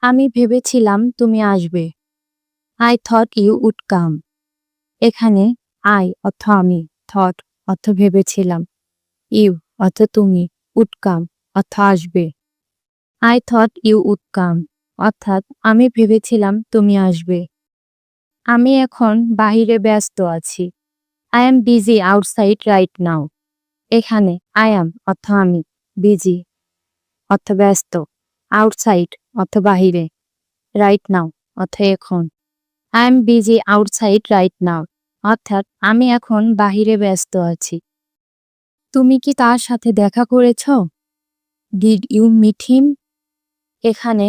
আমি ভেবেছিলাম তুমি আসবে। I thought you would come. এখানে I অর্থ আমি, thought অর্থ ভেবেছিলাম, you অর্থ তুমি, would come অর্থ আসবে। I thought you would come অর্থাৎ আমি ভেবেছিলাম তুমি আসবে। আমি এখন বাহিরে ব্যস্ত আছি। I am busy outside right now. এখানে I am অর্থ আমি, busy অর্থ ব্যস্ত, outside অর্থ বাহিরে, right now অর্থ এখন। I am busy outside right now অর্থাৎ আমি এখন বাহিরে ব্যস্ত আছি। তুমি কি তার সাথে দেখা করেছ? Did you meet him? এখানে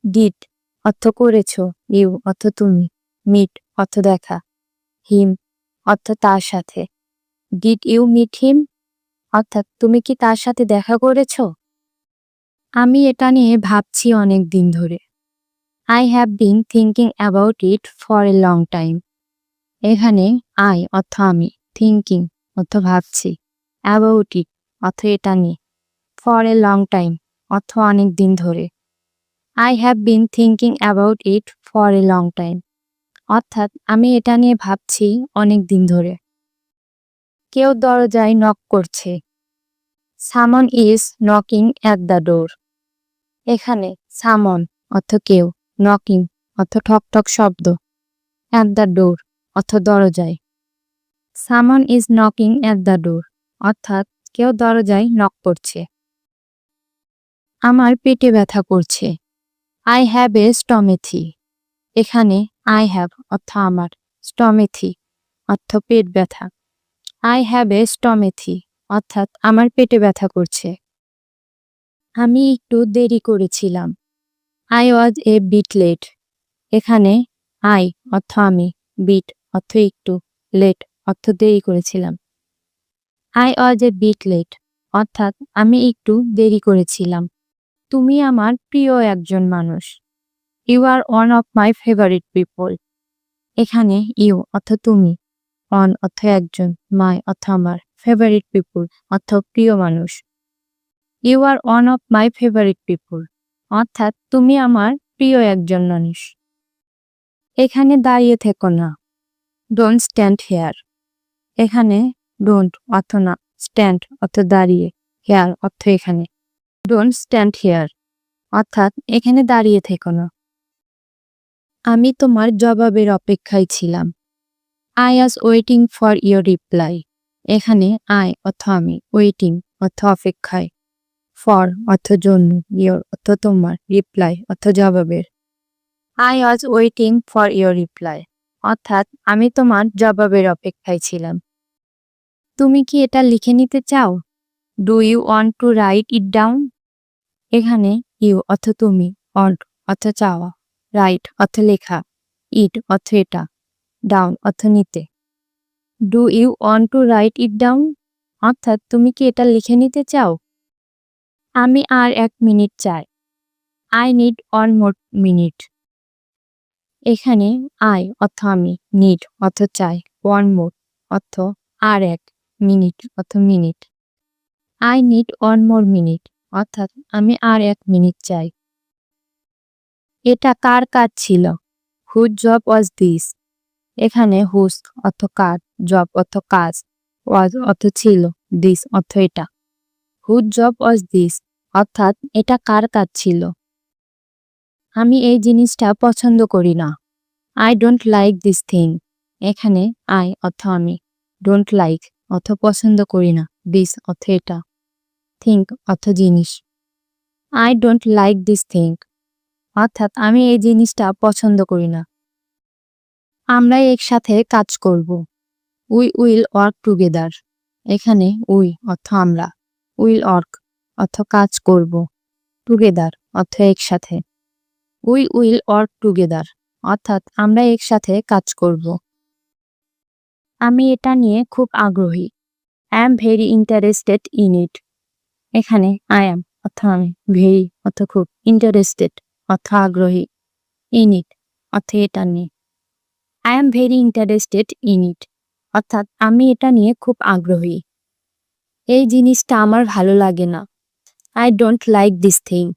did অর্থ করেছ, you অর্থ তুমি, meet অর্থ দেখা, him অর্থ তার সাথে। Did you meet him? অর্থাৎ তুমি কি তার সাথে দেখা করেছ? আমি এটা নিয়ে ভাবছি অনেক দিন ধরে। I have been thinking about it for a long time. এখানে I অর্থ আমি, thinking অর্থ ভাবছি, about it অর্থ এটা নিয়ে, for a long time অর্থ অনেক দিন ধরে। I have been thinking about it for a long time অর্থাৎ আমি এটা নিয়ে ভাবছি অনেক দিন ধরে। কেউ দরজায় নক করছে। Someone is knocking at the door. এখানে someone অর্থ কেউ, knocking অর্থ ঠক ঠক শব্দ, at the door অর্থ দরজায়। Someone is knocking at the door অর্থাৎ কেউ দরজায় নক করছে। আমার পেটে ব্যথা করছে। I have a stomachache. এখানে I have অর্থ আমার, stomachache অর্থ পেট ব্যথা। I have a stomachache অর্থাৎ আমার পেটে ব্যথা করছে। আমি একটু দেরি করেছিলাম। I was a bit late. এখানে I অর্থ আমি, bit অর্থ একটু, late অর্থ দেরি করেছিলাম। I was a bit late অর্থাৎ আমি একটু দেরি করেছিলাম। তুমি আমার প্রিয় একজন মানুষ। You are one of my favorite people. এখানে you অর্থ তুমি, one অর্থ একজন, my অর্থ আমার, favorite people অর্থ প্রিয় মানুষ। You are one of my favorite people অর্থাৎ তুমি আমার প্রিয় একজন মানুষ। এখানে দাঁড়িয়ে থেকো না। Don't stand here. এখানে don't অর্থ না, stand অর্থ দাঁড়িয়ে, here অর্থ এখানে। Don't stand here অর্থাৎ এখানে দাঁড়িয়ে থেকো না। আমি তোমার জবাবের অপেক্ষায় ছিলাম। I was waiting for your reply. এখানে I অর্থ আমি, waiting অর্থ অপেক্ষায়, for অর্থ জন্য, your অর্থ তোমার, reply অর্থ জবাবের। I was waiting for your reply অর্থাৎ আমি তোমার জবাবের অপেক্ষায় ছিলাম। তুমি কি এটা লিখে নিতে চাও? Do you want to write it down? এখানে you অর্থ তুমি, want অর্থ চাওয়া, write অর্থ লেখা, it অর্থ এটা, down অর্থ নিতে। Do you want to write it down? অর্থাৎ তুমি কি এটা লিখে নিতে চাও? আমি আর 1 মিনিট চাই। I need 1 more minute. এখানে I অর্থ আমি, need অর্থ চাই, 1 more অর্থ আর 1, minute অর্থ minute. I need 1 more minute অর্থাৎ আমি আর 1 মিনিট চাই। এটা কার কাজ ছিল? Whose job was this? এখানে whose অর্থ কার, job অর্থ কাজ, was অর্থ ছিল, this অর্থ এটা। Whose job was this? অর্থাৎ এটা কার কাজ ছিল? আমি এই জিনিসটা পছন্দ করি না। I don't like this thing. এখানে I অর্থ আমি, don't like অর্থ পছন্দ করি না, this অর্থ এটা, think অর্থ জিনিস। I don't like this thing অর্থাৎ আমি এই জিনিসটা পছন্দ করি না। আমরা একসাথে কাজ করব। We will work together. এখানে we অর্থ আমরা, will work অর্থ কাজ করব, together অর্থ একসাথে। We will work together অর্থাৎ আমরা একসাথে কাজ করব। আমি এটা নিয়ে খুব আগ্রহী। I am very interested in it. এখানে I am অর্থ আমি, very অর্থ খুব, interested অর্থ আগ্রহী, in it অর্থ এটা নিয়ে। I am very interested in it অর্থাৎ আমি এটা নিয়ে খুব আগ্রহী। এই জিনিসটা আমার ভালো লাগে না। I don't like this thing.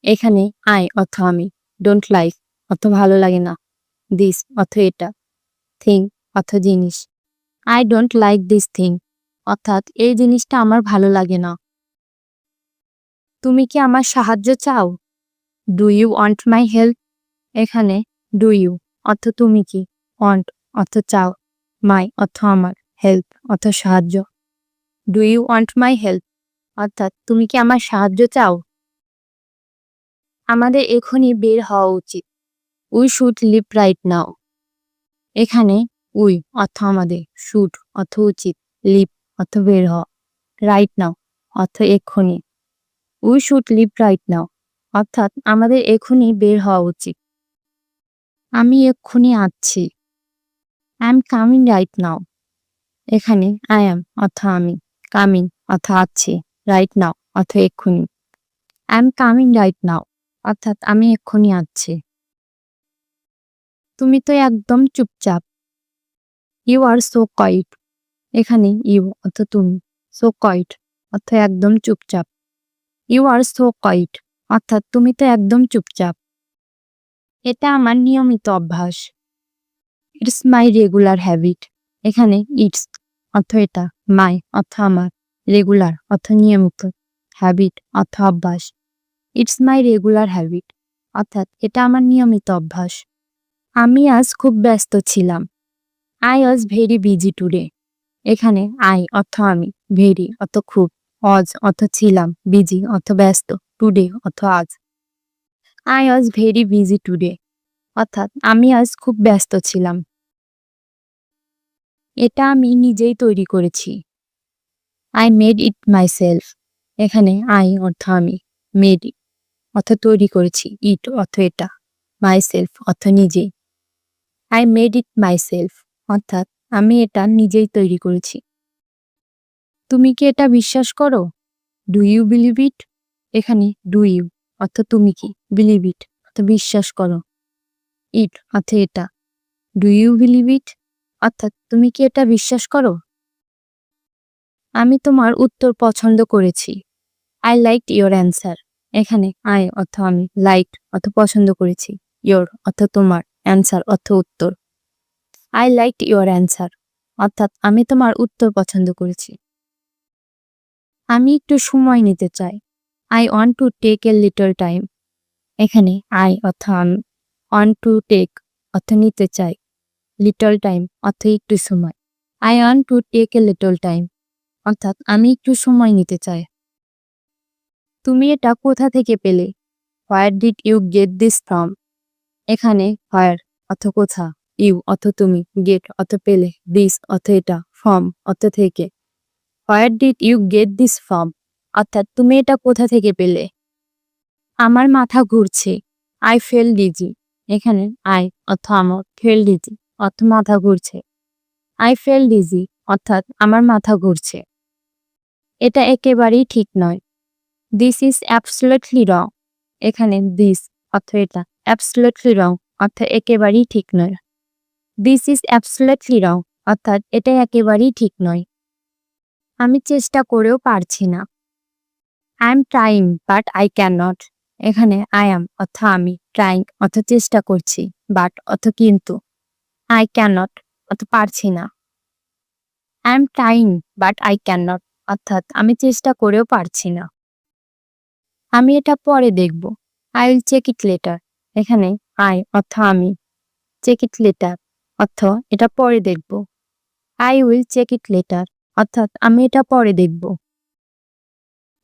এখানে I অর্থ আমি, ডোন্ট লাইক অর্থ ভালো লাগে না, দিস অর্থ এটা, থিং অর্থ জিনিস। I don't like this thing অর্থাৎ এই জিনিসটা আমার ভালো লাগে না। তুমি কি আমার সাহায্য চাও? Do you want my help? এখানে ডু ইউ অর্থ তুমি কি, ওয়ান্ট অর্থ চাও, মাই অর্থ আমার, হেল্প অর্থ সাহায্য। Do you want my help অর্থাৎ তুমি কি আমার সাহায্য চাও? আমাদের এখনই বের হওয়া উচিত। We should leave right now. এখানে উই অর্থ আমাদের, শুড অর্থ উচিত, লিভ অর্থ বের হওয়া, রাইট নাও অর্থ এক্ষুনি। We should leave right now অর্থাৎ আমাদের এখনই বের হওয়া উচিত। আমি এক্ষুনি আসছি। I am coming right now. এখানে আই অ্যাম অর্থ আমি, কামিং অর্থ আসছি, রাইট নাও অর্থ এক্ষুনি। I am coming right now অর্থাৎ আমি এক্ষুনি আসছি। তুমি তো একদম চুপচাপ। You are so quiet. এখানে ইউ অর্থ তুমি, সো কোয়াইট অর্থ একদম চুপচাপ। ইউ আর সো কোয়াইট অর্থাৎ তুমি তো একদম চুপচাপ। এটা আমার নিয়মিত অভ্যাস। It's my regular habit. এখানে ইটস অর্থ এটা, মাই অর্থ আমার, রেগুলার অর্থ নিয়মিত, হ্যাবিট অর্থ অভ্যাস। ইটস মাই রেগুলার হ্যাবিট অর্থাৎ এটা আমার নিয়মিত অভ্যাস। আমি আজ খুব ব্যস্ত ছিলাম। I was very busy today. এখানে আই অর্থ আমি, ভেরি অর্থ খুব, অজ অর্থ ছিলাম, বিজি অর্থ ব্যস্ত, টুডে অর্থ আজ। I was very busy today অর্থাৎ আমি আজ খুব ব্যস্ত ছিলাম। এটা আমি নিজেই তৈরি করেছি। I made it myself. এখানে আই অর্থ আমি, মেড অর্থ তৈরি করেছি, ইট অর্থ এটা, মাইসেলফ অর্থ নিজেই। আই মেড ইট মাইসেলফ অর্থাৎ আমি এটা নিজেই তৈরি করেছি। তুমি কি এটা বিশ্বাস করো? Do you believe it? এখানে ডু ইউ অর্থ তুমি কি, বিলিভ ইট অর্থ বিশ্বাস করো, ইট অর্থ এটা। ডু ইউ বিলিভ ইট অর্থাৎ তুমি কি এটা বিশ্বাস করো? আমি তোমার উত্তর পছন্দ করেছি। I liked your answer. এখানে আই অর্থ আমি, লাইকড অর্থ পছন্দ করেছি, ইয়োর অর্থ তোমার, অ্যান্সার অর্থ উত্তর। আই লাইকড ইয়োর অ্যান্সার অর্থাৎ আমি তোমার উত্তর পছন্দ করেছি। আমি একটু সময় নিতে চাই। I want to take a little time. এখানে আই অর্থ আমি, ওয়ান্ট টু টেক অর্থ নিতে চাই, লিটল টাইম অর্থ একটু সময়। I want to take a little time অর্থাৎ আমি একটু সময় নিতে চাই। তুমি এটা কোথা থেকে পেলে? Where did you get this from? এখানে হোয়ার অর্থ কোথা, ইউ অর্থ তুমি, গেট অর্থ পেলে, দিস অর্থ এটা, ফ্রম অর্থ থেকে। Where did you get this from অর্থাৎ তুমি এটা কোথা থেকে পেলে? আমার মাথা ঘুরছে। I fell dizzy. এখানে আই অর্থ আমার, ফেল ডিজি অর্থ মাথা ঘুরছে। আই ফেল ডিজি অর্থাৎ আমার মাথা ঘুরছে। এটা একেবারেই ঠিক নয়। দিস ইজ অ্যাবসলিউটলি রং। এখানে দিস অর্থ এটা, অ্যাবসলিউটলি রং অর্থ একেবারেই ঠিক নয়। দিস ইজ অ্যাবসলিউটলি রং অর্থাৎ এটা একেবারেই ঠিক নয়। আমি চেষ্টা করেও পারছি না। I am trying but I can not. এখানে আই অ্যাম অর্থ আমি, ট্রাইং অর্থ চেষ্টা করছি, বাট অর্থ কিন্তু, আই ক্যান নট অর্থ পারছি না। I am trying but I can not অর্থাৎ আমি চেষ্টা করেও পারছি না। আমি এটা পরে দেখব। I will check it later. এখানে আই অর্থ আমি, চেক ইট লেটার অর্থ এটা পরে দেখব। I will check it later অর্থাৎ আমি এটা পরে দেখব।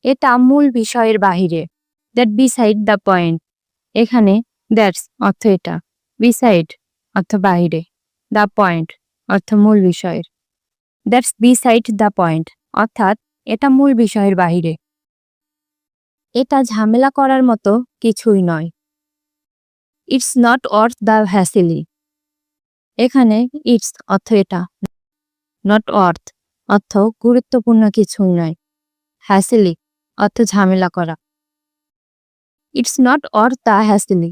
এটা মূল বিষয়ের বাহিরে। That beside the point. এখানে দ্যাটস অর্থ এটা, বিসাইড অর্থ বাহিরে, দ্য পয়েন্ট অর্থ মূল বিষয়ের। দ্যাটস বিসাইড দ্য পয়েন্ট অর্থাৎ এটা মূল বিষয়ের বাহিরে। এটা ঝামেলা করার মতো কিছুই নয়। It's not worth the hassle. এখানে ইটস অর্থ এটা, নট ওয়ার্থ অর্থ গুরুত্বপূর্ণ কিছুই নয়, হ্যাসেলি অর্থ ঝামেলা করা। ইটস নট ওয়ার্থ দ্য হ্যাসেলি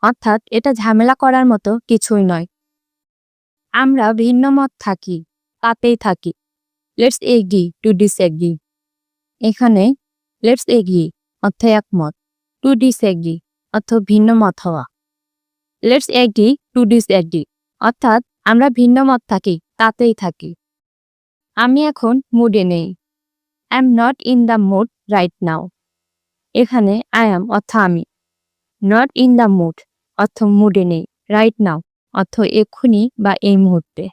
অর্থাৎ এটা ঝামেলা করার মতো কিছুই নয়। আমরা ভিন্ন মত থাকি, তাতেই থাকি। Let's agree to disagree. এখানে লেটস এগ্রি অর্থ একমত, টু ডিসএগ্রি অর্থ ভিন্ন মত হওয়া, লেটস এগ্রি টু ডিসএগ্রি অর্থাৎ আমরা ভিন্ন মত থাকি তাতেই থাকি। আমি এখন মুডে নেই। I am not in the mood right now. এখানে আই অ্যাম অর্থ আমি, নট ইন দ্য মুড অর্থ মুডে নেই, রাইট নাও অর্থ এক্ষুনি বা এই মুহূর্তে।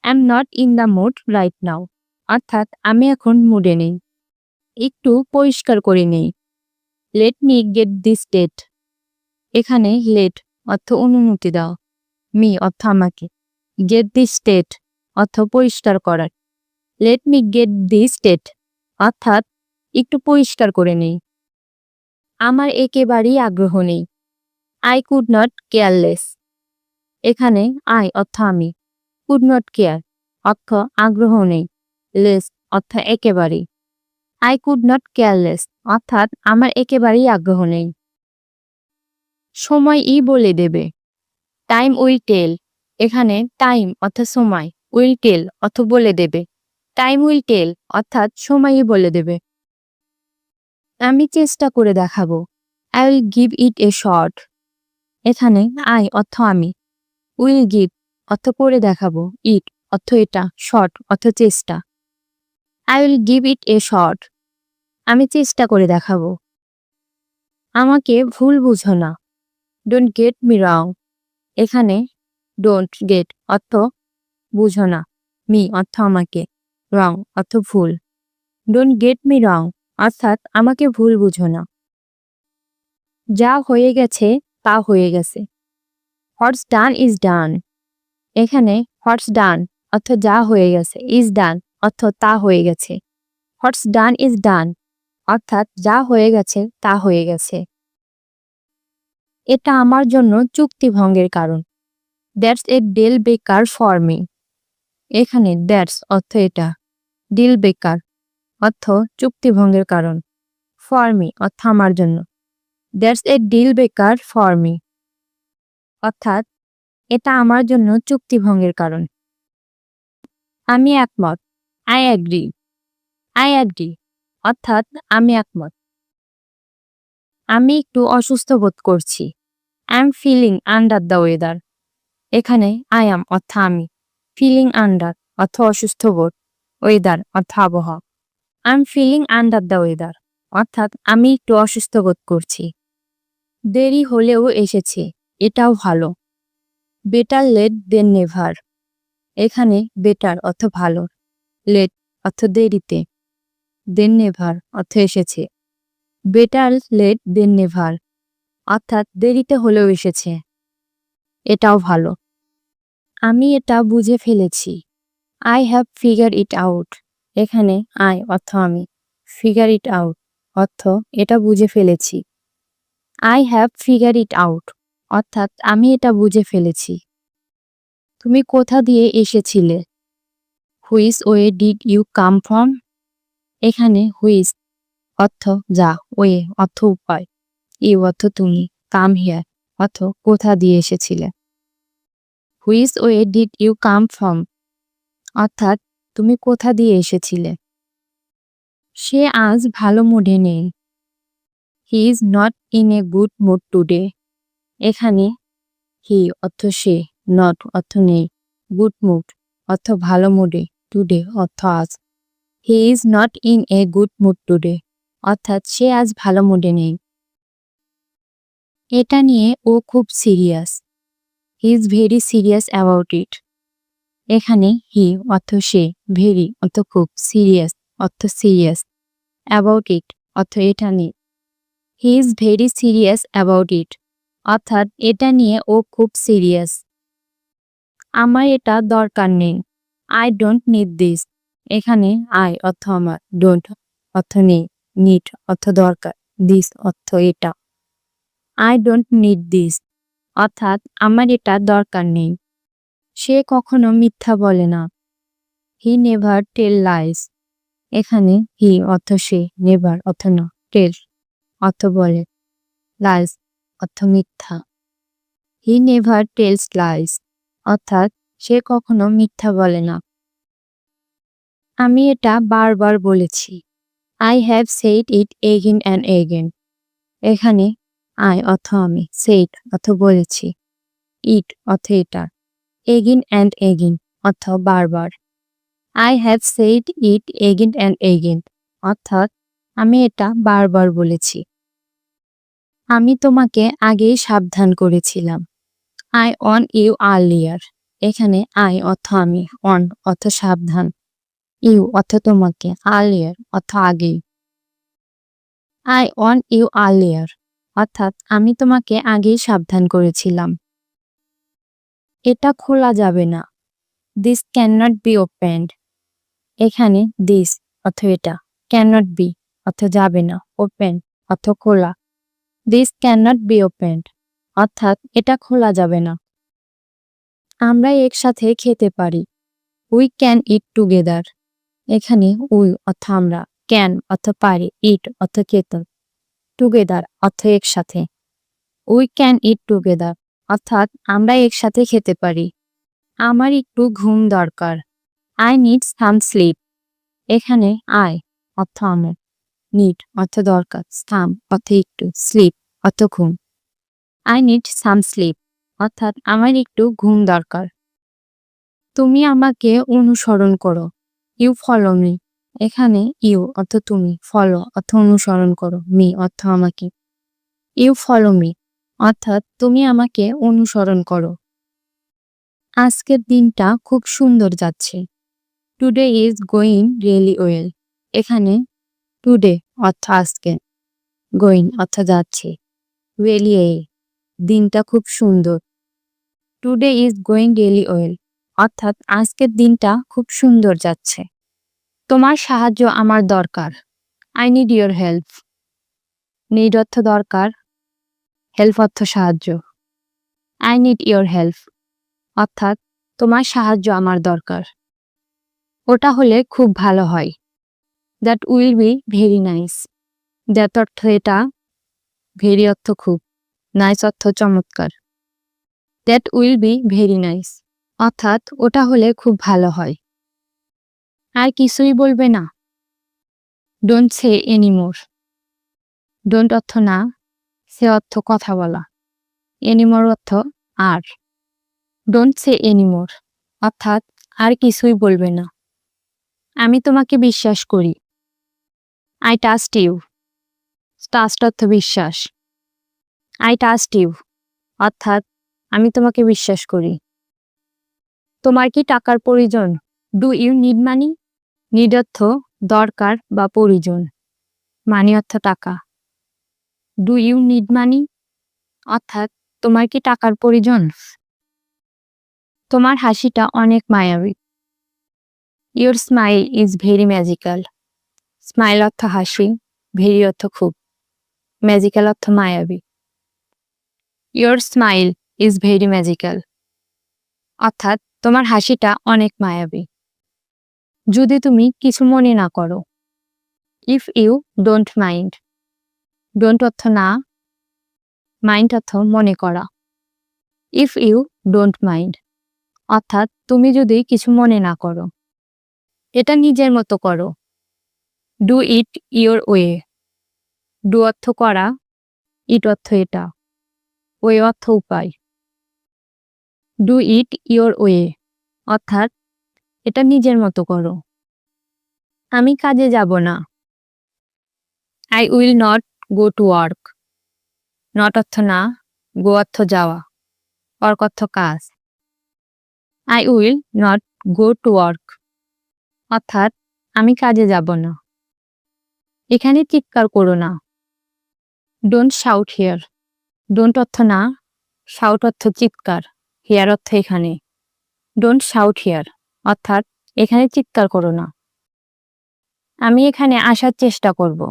I am not in the mood right now অর্থাৎ আমি এখন মুডে নেই। একটু পরিষ্কার করে নেই। Let me get this date. এখানে লেট অর্থ অনুমতি দাও, মি অর্থ আমাকে, গেট দিস ডেট অর্থ পরিষ্কার করার। Let me get this date অর্থাৎ একটু পরিষ্কার করে নেই। আমার একেবারেই আগ্রহ নেই। I could not careless. এখানে আই অর্থ আমি, কুড নট কেয়ার অর্থ আগ্রহ নেই, লেস অর্থ একেবারেই। আই কুড নট কেয়ারলেস অর্থাৎ আমার একেবারেই আগ্রহ নেই। সময়ই বলে দেবে। Time will tell. এখানে টাইম অর্থ সময়, উইল টেল অর্থ বলে দেবে। টাইম উইল টেল অর্থাৎ সময়ই বলে দেবে। আমি চেষ্টা করে দেখাবো। I will give it A shot. এখানে আই অর্থ আমি, উইল গিভ অর্থ করে দেখাবো, ইট অর্থ এটা, শট অর্থ চেষ্টা। I will give it A shot. আমি চেষ্টা করে দেখাবো। আমাকে ভুল বুঝো না। ডোন্ট গেট মি রং। এখানে ডোন্ট গেট অর্থ বুঝো না, মি অর্থ আমাকে, রং অর্থ ভুল। ডোন্ট গেট মি রং অর্থাৎ আমাকে ভুল বুঝো না। যা হয়ে গেছে তা হয়ে গেছে। হোয়াটস ডান ইজ ডান। এখানে হোয়াটস ডান অর্থ যা হয়ে গেছে, ইজ ডান অর্থ তা হয়ে গেছে। হোয়াটস ডান ইজ ডান অর্থাৎ যা হয়ে গেছে তা হয়ে গেছে। এটা আমার জন্য চুক্তিভঙ্গের কারণ। That's a deal breaker for me. এখানে দ্যাটস অর্থ এটা, ডিল ব্রেকার অর্থ চুক্তিভঙ্গের কারণ, ফর মি অর্থ আমার জন্য। That's a deal breaker for me অর্থাৎ এটা আমার জন্য চুক্তিভঙ্গের কারণ। আমি একমত। I agree. আই অ্যাগ্রি অর্থাৎ আমি একমত। আমি একটু অসুস্থ বোধ করছি। I am feeling under the weather. এখানে আই অ্যাম অর্থ আমি, ফিলিং আন্ডার অর্থ অসুস্থ বোধ, ওয়েদার অর্থ আবহাওয়া। I am feeling under the weather অর্থাৎ আমি একটু অসুস্থ বোধ করছি। দেরি হলেও এসেছে, এটাও ভালো। বেটার লেট দেন নেভার। এখানে বেটার অর্থ ভালো, লেট অর্থ দেরিতে, দেন নেভার অর্থ এসেছে। বেটার লেট দেন নেভার অর্থাৎ দেরিতে হলেও এসেছে, এটাও ভালো। আমি এটা বুঝে ফেলেছি। I have figure it out. এখানে আই অর্থ আমি, ফিগার ইট আউট অর্থ এটা বুঝে ফেলেছি। I have figure it out অর্থাৎ আমি এটা বুঝে ফেলেছি। তুমি কোথা দিয়ে এসেছিলে? Which way did you come from. এখানে হুইচ অর্থ যা, ওয়ে অর্থ উপায়, ইউ অর্থ তুমি, কাম হিয়ার অর্থ কোথা দিয়ে এসেছিলে। Which way did you come from অর্থাৎ তুমি কোথা দিয়ে এসেছিলে। সে আজ ভালো মুডে নেই। He is not in a good mood today. এখানে হি অর্থ সে, নট অর্থ নেই, গুড মুড অর্থ ভালো মুডে, টুডে অর্থ আজ। He is not in a good mood today অর্থাৎ সে আজ ভালো মুডে নেই। এটা নিয়ে ও খুব serious. He is very serious about it. এখানে হি অর্থ সে, ভেরি অর্থ খুব, সিরিয়াস অর্থ সিরিয়াস, অ্যাবাউট ইট অর্থ এটা নিয়ে। He is very serious about it অর্থাৎ এটা নিয়ে ও খুব সিরিয়াস। আমার এটা দরকার নেই। I don't need this. এখানে আই অর্থ আমার, ডোন্ট অর্থ নেই, নিড অর্থ দরকার, দিস অর্থ এটা। আই ডোন্ট নিড দিস অর্থাৎ আমার এটা দরকার নেই। সে কখনো মিথ্যা বলে না। He never tell lies. এখানে হি অর্থ সে, নেভার অর্থ না, টেল অর্থ বলে, লাইস অর্থ মিথ্যা। হি নেভার টেলস লাইস অর্থাৎ সে কখনো মিথ্যা বলে না। আমি এটা বারবার বলেছি। I have said it again and again. এখানে আই অর্থ আমি, সেইড অর্থ বলেছি, ইট অর্থ এটা, এগিন অ্যান্ড এগিন অর্থ বারবার। I have said it again and again অর্থাৎ আমি এটা বারবার বলেছি। আমি তোমাকে আগেই সাবধান করেছিলাম। I warn you earlier. এখানে আই অর্থ আমি, অন অর্থ সাবধান, ইউ অর্থ তোমাকে, আর্লিয়ার অর্থ আগেই। আই ওয়ার্ন ইউ আর্লিয়ার অর্থাৎ আমি তোমাকে আগেই সাবধান করেছিলাম। এটা খোলা যাবে না। This can not be opened. এখানে দিস অর্থ এটা, ক্যান নট বি অর্থ যাবে না, ওপেন অর্থ খোলা। This can not be opened অর্থাৎ এটা খোলা যাবে না। আমরা একসাথে খেতে পারি। We can it together. এখানে উই অর্থ আমরা, ক্যান অর্থ পারি, ইট অর্থ খেতে, টুগেদার অর্থ একসাথে। উই ক্যান ইট টুগেদার অর্থাৎ আমরা একসাথে খেতে পারি। আমার একটু ঘুম দরকার। I need some slip. এখানে আই অর্থ আমার, নিড অর্থ দরকার, সাম অর্থ একটু, স্লিপ অর্থ ঘুম। আই নিড সাম স্লিপ অর্থাৎ আমার একটু ঘুম দরকার। তুমি আমাকে অনুসরণ করো। You follow me. এখানে ইউ অর্থ তুমি, ফলো অর্থ অনুসরণ করো, মি অর্থ আমাকে। ইউ ফলো মি অর্থাৎ তুমি আমাকে অনুসরণ করো। আজকের দিনটা খুব সুন্দর যাচ্ছে। Today is going really well. এখানে টুডে অর্থ আজকে, গোয়িং অর্থ যাচ্ছে, রিয়েলি দিনটা খুব সুন্দর। Today is going really well অর্থাৎ আজকের দিনটা খুব সুন্দর যাচ্ছে। তোমার সাহায্য আমার দরকার। I need your help. Need অর্থ দরকার, হেল্প অর্থ সাহায্য। আই নিড ইয়োর হেল্প অর্থাৎ তোমার সাহায্য আমার দরকার। ওটা হলে খুব ভালো হয়। That will be very nice. That অর্থ এটা, ভেরি অর্থ খুব, নাইস অর্থ চমৎকার। That will be very nice অর্থাৎ ওটা হলে খুব ভালো হয়। আর কিছুই বলবে না। Don't say anymore. ডোন্ট অর্থ না, সে অর্থ কথা বলা, এনিমোর অর্থ আর। ডোন্ট সে এনিমোর অর্থাৎ আর কিছুই বলবে না। আমি তোমাকে বিশ্বাস করি। I trust you. ট্রাস্ট অর্থ বিশ্বাস। আই ট্রাস্ট ইউ অর্থাৎ আমি তোমাকে বিশ্বাস করি। তোমার কি টাকার প্রয়োজন? Do you need money. Need অর্থ দরকার বা প্রয়োজন, মানি অর্থ টাকা। ডু ইউ নিড মানি অর্থাৎ তোমার কি টাকার প্রয়োজন? তোমার হাসিটা অনেক মায়াবী। Your smile is very magical. Smile অর্থ হাসি, ভেরি অর্থ খুব, ম্যাজিক্যাল অর্থ মায়াবী। Your smile is very magical অর্থাৎ তোমার হাসিটা অনেক মায়াবী। যদি তুমি কিছু মনে না করো। If you don't mind. Don't অর্থ না, মাইন্ড অর্থ মনে করা। ইফ ইউ ডোন্ট মাইন্ড অর্থাৎ তুমি যদি কিছু মনে না করো। এটা নিজের মতো করো। Do it your way. Do অর্থ করা, ইট অর্থ এটা, ওয়ে অর্থ উপায়। ডু ইট ইয়োর ওয়ে অর্থাৎ এটা নিজের মতো করো। আমি কাজে যাব না। I will not go to work. Not অর্থ না, গো অর্থ যাওয়া, ওয়ার্ক অর্থ কাজ। I will not go to work অর্থাৎ আমি কাজে যাব না। এখানে চিৎকার করো না। Don't shout here. ডোন্ট অর্থ না, শাউট অর্থ চিৎকার, হিয়ার অর্থ এখানে। ডোন্ট শাউট হিয়ার অর্থাৎ এখানে চিৎকার করো না। আমি এখানে আসার চেষ্টা করব।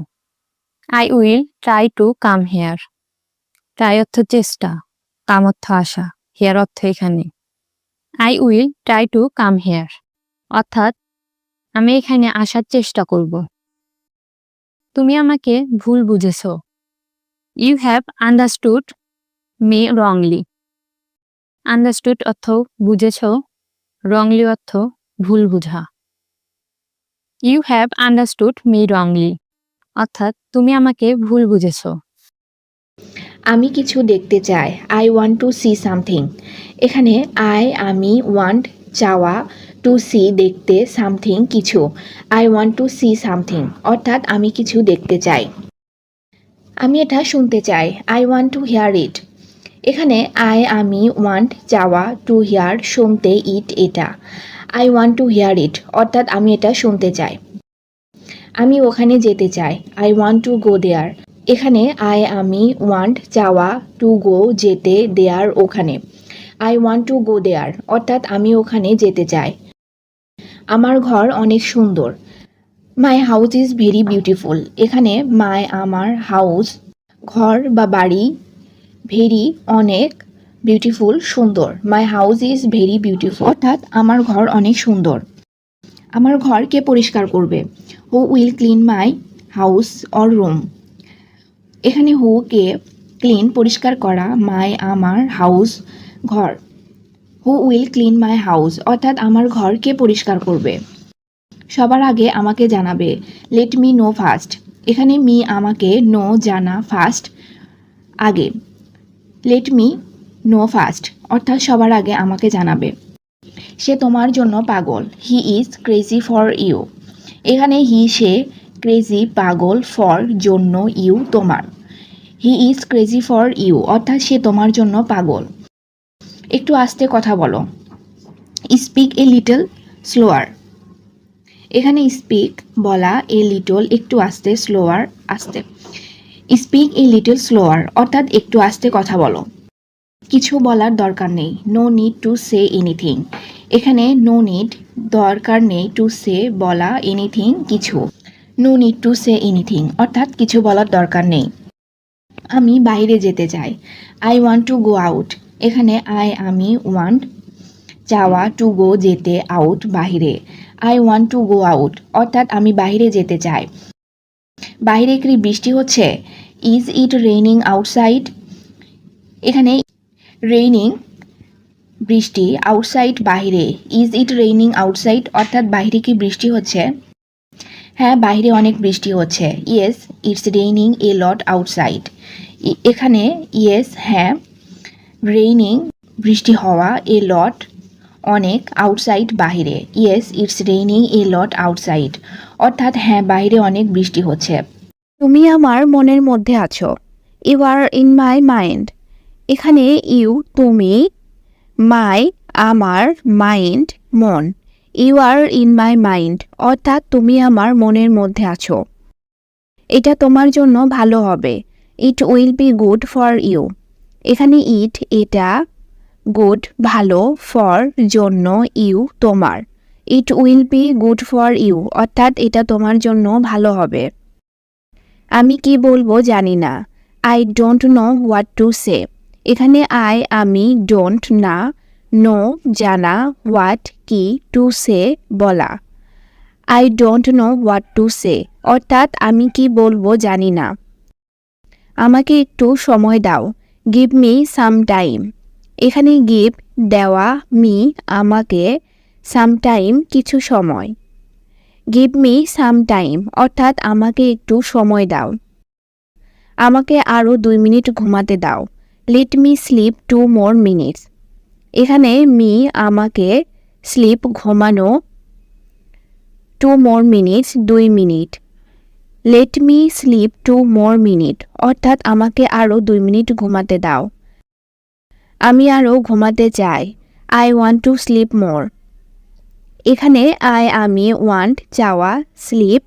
I will try to come here. Try অর্থ চেষ্টা, কাম অর্থ আসা, হেয়ার অর্থ এখানে। I will try to come here অর্থাৎ আমি এখানে আসার চেষ্টা করব। তুমি আমাকে ভুল বুঝেছ। You have understood me wrongly. Understood অর্থ বুঝেছ, রংলি অর্থ ভুল বুঝা। You have understood me wrongly অর্থাৎ তুমি আমাকে ভুল বুঝেছ। আমি কিছু দেখতে চাই, I want to see something. এখানে আমি ওয়ান্ট চাওয়া, টু সি দেখতে, সামথিং কিছু, I want to see something অর্থাৎ আমি কিছু দেখতে চাই। আমি এটা শুনতে চাই, I want to hear it. এখানে আমি ওয়ান্ট চাওয়া, টু হিয়ার শুনতে, ইট এটা, আই ওয়ান্ট টু হিয়ার ইট অর্থাৎ আমি এটা শুনতে চাই। আমি ওখানে যেতে চাই, I want to go there. এখানে আমি ওয়ান্ট চাওয়া, টু গো যেতে, দেয়ার ওখানে, আই ওয়ান্ট টু গো দেয়ার অর্থাৎ আমি ওখানে যেতে চাই। আমার ঘর অনেক সুন্দর, my house is very beautiful. এখানে আমার হাউস ঘর বা বাড়ি, ভেরি অনেক, বিউটিফুল সুন্দর, my house is very beautiful অর্থাৎ আমার ঘর অনেক সুন্দর। আমার ঘর কে পরিষ্কার করবে, who will clean my house or room. এখানে হু কে, ক্লিন পরিষ্কার করা, মাই আমার, হাউস ঘর, who will clean my house অর্থাৎ আমার ঘর কে পরিষ্কার করবে। সবার আগে আমাকে জানাবে, লেট মি নো ফার্স্ট। এখানে মি আমাকে, নো জানা, ফার্স্ট আগে, লেট মি নো ফার্স্ট অর্থাৎ সবার আগে আমাকে জানাবে। সে তোমার জন্য পাগল, he is crazy for you. এখানে হি সে, ক্রেজি পাগল, ফর জন্য, ইউ তোমার, he is crazy for you অর্থাৎ সে তোমার জন্য পাগল। একটু আস্তে কথা বলো, স্পিক এ লিটল স্লোয়ার। এখানে স্পিক বলা, এ লিটল একটু আস্তে, স্লোয়ার আস্তে, স্পিক এ লিটল স্লোয়ার অর্থাৎ একটু আস্তে কথা বলো। কিছু বলার দরকার নেই, no need to say anything. এখানে নো নিড দরকার নেই, টু সে বলা, এনিথিং কিছু, no need to say anything অর্থাৎ কিছু বলার দরকার নেই। আমি বাইরে যেতে চাই, I want to go out. এখানে আমি ওয়ান্ট চাওয়া, টু গো যেতে, আউট বাহিরে, I want to go out অর্থাৎ আমি বাইরে যেতে চাই। বাইরে কি বৃষ্টি হচ্ছে, ইজ ইট রেইনিং আউটসাইড। এখানে রেইনিং বৃষ্টি, আউটসাইড বাহিরে, ইজ ইট রেইনিং আউটসাইড অর্থাৎ বাইরে কি বৃষ্টি হচ্ছে। হ্যাঁ বাইরে অনেক বৃষ্টি হচ্ছে, yes it's raining A lot outside. এখানে ইয়েস হ্যাঁ, রেইনিং বৃষ্টি হওয়া, এ লট অনেক, আউটসাইড বাহিরে, yes it's raining A lot outside অর্থাৎ হ্যাঁ বাইরে অনেক বৃষ্টি হচ্ছে। তুমি আমার মনের মধ্যে আছো, you are in my mind. এখানে ইউ তুমি, মাই আমার, মাইন্ড মন, you are in my mind অর্থাৎ তুমি আমার মনের মধ্যে আছো। এটা তোমার জন্য ভালো হবে, it will be good for you. এখানে ইট এটা, গুড ভালো, ফর জন্য, ইউ তোমার, it will be good for you অর্থাৎ এটা তোমার জন্য ভালো হবে। আমি কি বলবো জানি না, I don't know what to say. এখানে আমি, ডোন্ট না, নো জানা, হোয়াট কি, টু সে বলা, I don't know what to say অর্থাৎ আমি কি বলবো জানি না। আমাকে একটু সময় দাও, গিভ মি সাম টাইম। এখানে গিভ দেওয়া, মি আমাকে, সাম টাইম কিছু সময়, গিভ মি সাম টাইম অর্থাৎ আমাকে একটু সময় দাও। আমাকে আরও 2 মিনিট ঘুমাতে দাও, let me slip 2 more minutes। এখানে মি আমাকে, স্লিপ ঘুমানো, 2 more minutes 2 minute, let me slip 2 more minutes অর্থাৎ আমাকে আরও 2 মিনিট ঘুমাতে দাও। আমি আরও ঘুমাতে চাই, আই ওয়ান্ট টু স্লিপ মোর। এখানে আমি ওয়ান্ট চাওয়া, স্লিপ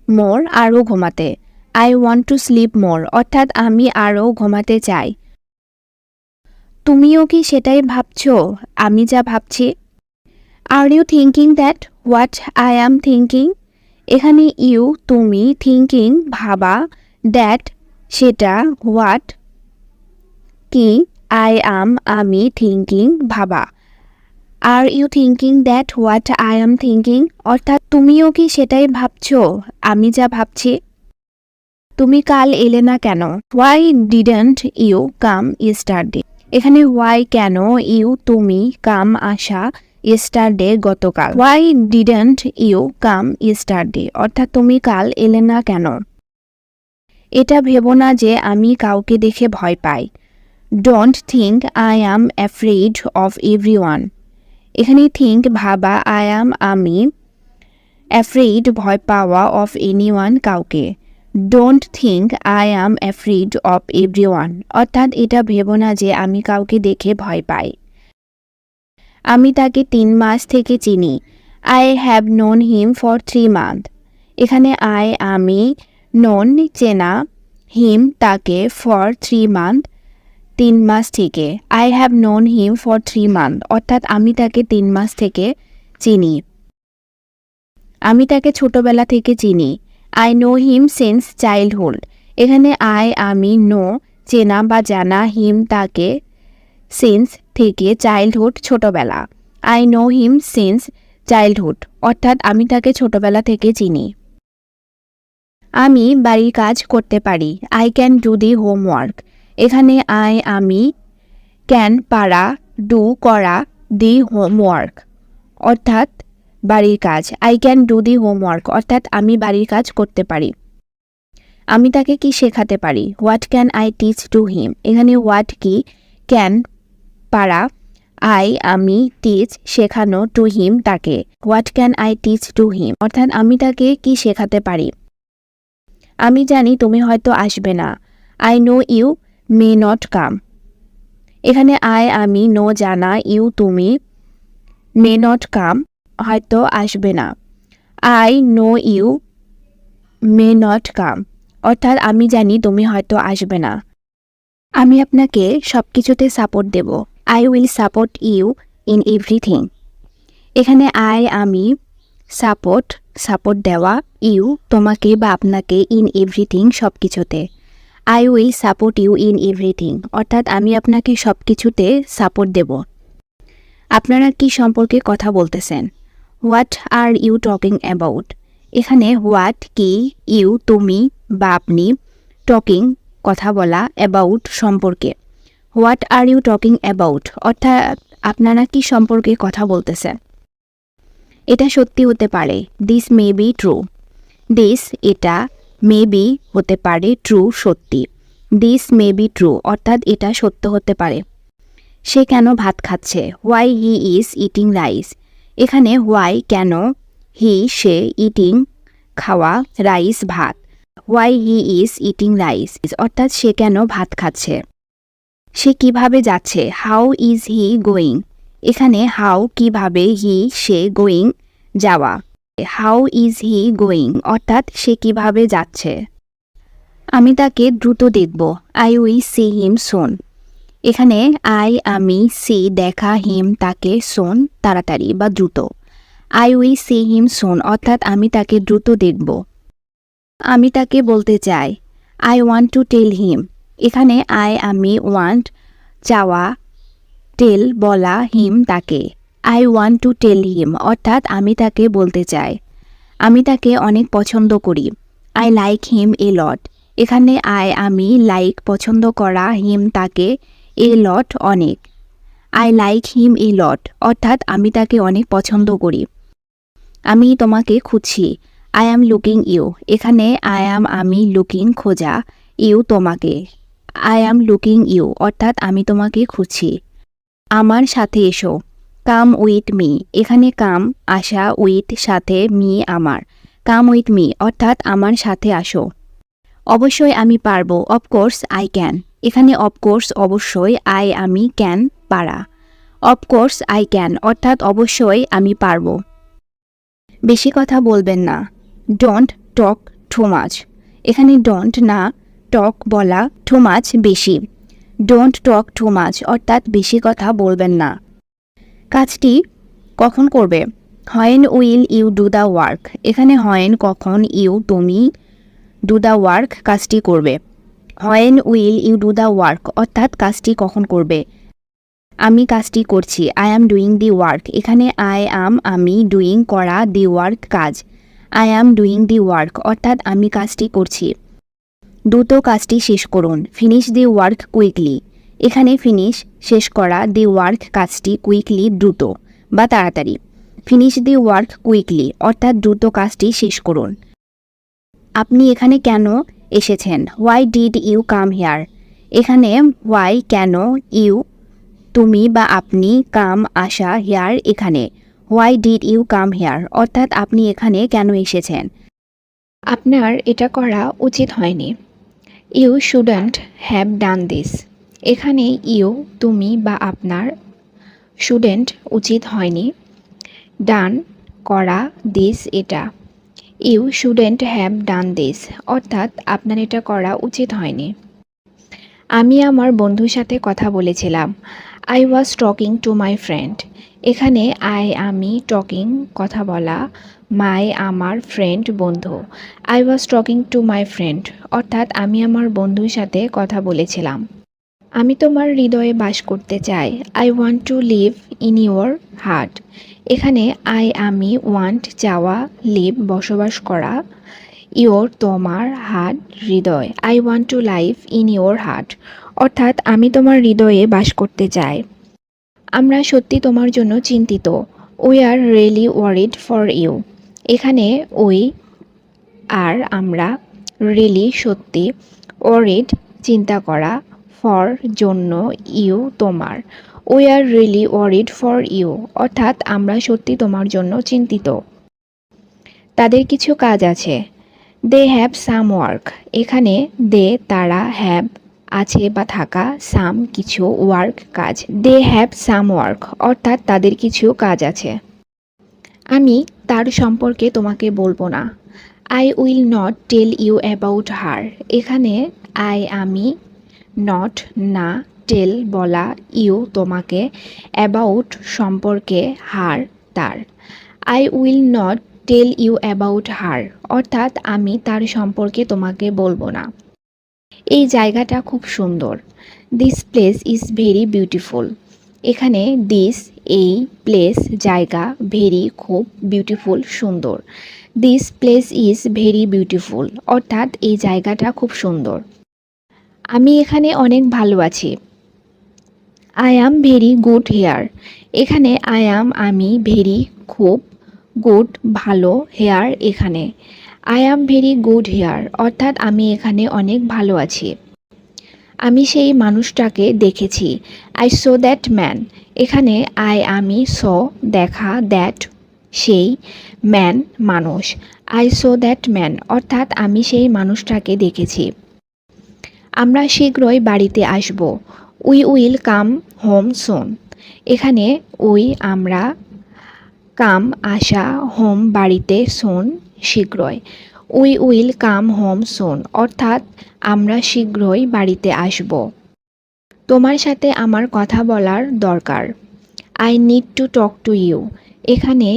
মোর আরও ঘুমাতে, আই ওয়ান্ট টু স্লিপ মোর অর্থাৎ আমি আরও ঘুমাতে চাই। তুমিও কি সেটাই ভাবছো আমি যা ভাবছি, are you thinking that what I am thinking. এখানে ইউ তুমি, থিঙ্কিং ভাবা, দ্যাট সেটা, হোয়াট কি, আই অ্যাম আমি, থিঙ্কিং ভাবা, are you thinking that what I am thinking অর্থাৎ তুমিও কি সেটাই ভাবছো আমি যা ভাবছি। তুমি কাল এলে না কেন, why didn't you come yesterday. এখানে হোয়াই কেন, ইউ তুমি, কাম আসা, ইয়েস্টারডে গতকাল, why didn't you come yesterday অর্থাৎ তুমি কাল এলে না কেন। এটা ভেবো না যে আমি কাউকে দেখে ভয় পাই। Don't think I am afraid of everyone. এখানে থিঙ্ক ভাবা, আই অ্যাম আমি, অ্যাফ্রেড ভয় পাওয়া, অফ এনিওয়ান কাউকে। Don't think I am afraid of everyone অর্থাৎ এটা ভেবো না যে আমি কাউকে দেখে ভয় পাই। আমি তাকে 3 মাস থেকে চিনি। I have known him for 3 month. এখানে আই আমি, নোন চেনা, হিম তাকে, ফর 3 মান্থ 3 মাস থেকে। I have known him for 3 month অর্থাৎ আমি তাকে 3 মাস থেকে চিনি। আমি তাকে ছোটবেলা থেকে চিনি। I know him since childhood. এখানে আই আমি, নো চেনা বা জানা, হিম তাকে, সিন্স থেকে, চাইল্ডহুড ছোটবেলা। I know him since childhood অর্থাৎ আমি তাকে ছোটবেলা থেকে চিনি। আমি বাড়ির কাজ করতে পারি। I can do the homework. এখানে আই আমি, ক্যান পারা, ডু করা, দি হোমওয়ার্ক অর্থাৎ বাড়ির কাজ। I can do the homework অর্থাৎ আমি বাড়ির কাজ করতে পারি। আমি তাকে কি শেখাতে পারি। What can I teach to him. এখানে হোয়াট কি, ক্যান পারা, আই আমি, টিচ শেখানো, টু হিম তাকে। What can I teach to him অর্থাৎ আমি তাকে কি শেখাতে পারি। আমি জানি তুমি হয়তো আসবে না। I know you may not come. এখানে আই আমি, নো জানা, ইউ তুমি, মে নট কাম হয়তো আসবে না। I know you may not come অর্থাৎ আমি জানি তুমি হয়তো আসবে না। আমি আপনাকে সব কিছুতে সাপোর্ট দেব। I will support you in everything. এখানে আই আমি, সাপোর্ট দেওয়া, ইউ তোমাকে বা আপনাকে, ইন এভরিথিং সব কিছুতে। I will support you in everything অর্থাৎ আমি আপনাকে সব কিছুতে সাপোর্ট দেব। আপনারা কি সম্পর্কে কথা বলতেছেন। What are you talking about. এখানে হোয়াট কি, ইউ তুমি বা আপনি, টকিং কথা বলা, অ্যাবাউট সম্পর্কে। What are you talking about অর্থাৎ আপনারা কি সম্পর্কে কথা বলতেছেন। এটা সত্যি হতে পারে। This may be true. This এটা, মে বি হতে পারে, ট্রু সত্যি। দিস মে বি ট্রু অর্থাৎ এটা সত্য হতে পারে। সে কেন ভাত খাচ্ছে। Why he is eating rice. এখানে হোয়াই কেন, হি সে, ইটিং খাওয়া, রাইস ভাত। Why he is eating rice অর্থাৎ সে কেন ভাত খাচ্ছে। সে কিভাবে যাচ্ছে। How is he going. এখানে হাউ কিভাবে, হি সে, গোয়িং যাওয়া। হাউ ইজ হি গোয়িং অর্থাৎ সে কিভাবে যাচ্ছে। আমি তাকে দ্রুত দেখব। আই উইল সি হিম সুন। এখানে আই আমি, সি দেখা, হিম তাকে, সুন তাড়াতাড়ি বা দ্রুত। আই উইল সি হিম সুন অর্থাৎ আমি তাকে দ্রুত দেখব। আমি তাকে বলতে চাই। আই ওয়ান্ট টু টেল হিম। এখানে আই আমি, ওয়ান্ট চাওয়া, টেল বলা, হিম তাকে। আই ওয়ান্ট টু টেল হিম অর্থাৎ আমি তাকে বলতে চাই। আমি তাকে অনেক পছন্দ করি। আই লাইক হিম এ লট। এখানে আই আমি, লাইক পছন্দ করা, হিম তাকে, এ লট অনেক। আই লাইক হিম এ লট অর্থাৎ আমি তাকে অনেক পছন্দ করি। আমি তোমাকে খুঁজছি। I am looking you. এখানে আই অ্যাম আমি, লুকিং খোঁজা, ইউ তোমাকে। আই অ্যাম লুকিং ইউ অর্থাৎ আমি তোমাকে খুঁজছি। আমার সাথে এসো। Come with me. এখানে কাম আসা, উইথ সাথে, মি আমার। কাম উইথ মি অর্থাৎ আমার সাথে আসো। অবশ্যই আমি পারবো। Of course I can. এখানে অফকোর্স অবশ্যই, আই আমি, ক্যান পারা। অফকোর্স আই ক্যান অর্থাৎ অবশ্যই আমি পারবো। বেশি কথা বলবেন না। Don't talk too much. এখানে ডোন্ট না, টক বলা, টু মাচ বেশি। ডোন্ট টক টু মাচ অর্থাৎ বেশি কথা বলবেন না। কাজটি কখন করবে। When will you do the work. এখানে হোয়েন কখন, ইউ তুমি, ডু দ্য ওয়ার্ক কাজটি করবে। When will you do the work অর্থাৎ কাজটি কখন করবে। আমি কাজটি করছি। I am doing the work. এখানে আই অ্যাম আমি, ডুইং করা, দি ওয়ার্ক কাজ। I am doing the work অর্থাৎ আমি কাজটি করছি। দ্রুত কাজটি শেষ করুন। Finish the work quickly. এখানে ফিনিশ শেষ করা, দি ওয়ার্ক কাজটি, কুইকলি দ্রুত বা তাড়াতাড়ি। ফিনিশ দি ওয়ার্ক কুইকলি অর্থাৎ দ্রুত কাজটি শেষ করুন। আপনি এখানে কেন এসেছেন। Why did you come here. এখানে হোয়াই কেন, ইউ তুমি বা আপনি, কাম আসা, হেয়ার এখানে। Why did you come here অর্থাৎ আপনি এখানে কেন এসেছেন। আপনার এটা করা উচিত হয়নি। You shouldn't have done this. এখানে ইউ তুমি বা আপনার, শুডেন্ট উচিত হয়নি, ডান করা, দিস এটা। You shouldn't have done this অর্থাৎ আপনার এটা করা উচিত হয়নি। আমি আমার বন্ধুর সাথে কথা বলেছিলাম। I was talking to my friend. এখানে আমি টকিং কথা বলা, মাই আমার, ফ্রেন্ড বন্ধু। I was talking to my friend অর্থাৎ আমি আমার বন্ধুর সাথে কথা বলেছিলাম। আমি তোমার হৃদয়ে বাস করতে চাই। I want to live in your heart. এখানে আমি ওয়ান্ট চাওয়া, লিভ বসবাস করা, ইওর তোমার, হার্ট হৃদয়। I want to live in your heart অর্থাৎ আমি তোমার হৃদয়ে বাস করতে চাই। আমরা সত্যি তোমার জন্য চিন্তিত। We are really worried for you. এখানে উই আর আমরা, রিয়েলি সত্যি, ওয়ারিড চিন্তা করা, ফর জন্য, ইউ তোমার। We are really worried for you অর্থাৎ আমরা সত্যি তোমার জন্য চিন্তিত। তাদের কিছু কাজ আছে। They have some work. এখানে দে তারা, হ্যাভ আছে বা থাকা, সাম কিছু, ওয়ার্ক কাজ। দে হ্যাভ সাম ওয়ার্ক অর্থাৎ তাদের কিছু কাজ আছে। আমি তার সম্পর্কে তোমাকে বলবো না। I will not tell you about her. এখানে আমি, নট না, টেল বলা, ইউ তোমাকে, অ্যাবাউট সম্পর্কে, হার তার। I will not tell you about her অর্থাৎ আমি তার সম্পর্কে তোমাকে বলবো না। এই জায়গাটা খুব সুন্দর। This place is very beautiful. এখানে দিস এই, প্লেস জায়গা, ভেরি খুব, বিউটিফুল সুন্দর। This place is very beautiful অর্থাৎ এই জায়গাটা খুব সুন্দর। আমি এখানে অনেক ভালো আছি। I am very good hair. এখানে আমি, ভেরি খুব, গুড ভালো, হেয়ার এখানে। I am very good hair অর্থাৎ আমি এখানে অনেক ভালো আছি। আমি সেই মানুষটাকে দেখেছি। I so that man. এখানে আমি, সো দেখা, দ্যাট সেই, ম্যান মানুষ। আই সো দ্যাট ম্যান অর্থাৎ আমি সেই মানুষটাকে দেখেছি। আমরা শীঘ্রই বাড়িতে আসব। উই উইল কাম হোম সুন। এখানে উই আমরা, কাম আসা, হোম বাড়িতে, সুন শীঘ্রই। উই উইল কাম হোম সুন অর্থাৎ আমরা শীঘ্রই বাড়িতে আসব। তোমার সাথে আমার কথা বলার দরকার। I need to talk to you. এখানে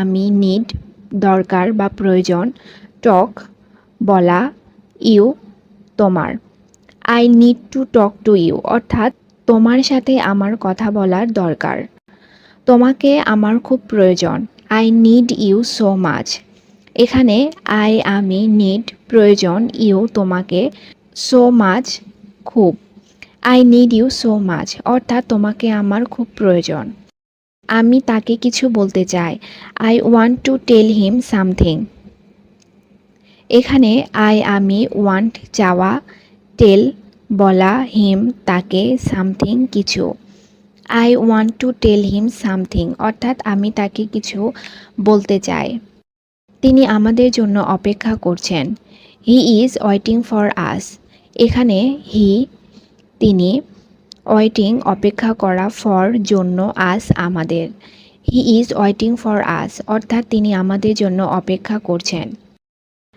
আমি, নিড দরকার বা প্রয়োজন, টক বলা, ইউ তোমার। I need to talk to you অর্থাৎ তোমার সাথে আমার কথা বলার দরকার। তোমাকে আমার খুব প্রয়োজন। I need you so much. এখানে আমি, নিড প্রয়োজন, ইউ তোমাকে, সো মাচ খুব। I need you so much অর্থাৎ তোমাকে আমার খুব প্রয়োজন। আমি তাকে কিছু বলতে চাই। I want to tell him something. এখানে আমি, ওয়ান্ট চাওয়া, টেল বলা, হিম তাকে, সামথিং কিছু। I want to tell him something অর্থাৎ আমি তাকে কিছু বলতে চাই। তিনি আমাদের জন্য অপেক্ষা করছেন। He is waiting for us. এখানে হি তিনি, ওয়েটিং অপেক্ষা করা, ফর জন্য, আস আমাদের। He is waiting for us অর্থাৎ তিনি আমাদের জন্য অপেক্ষা করছেন।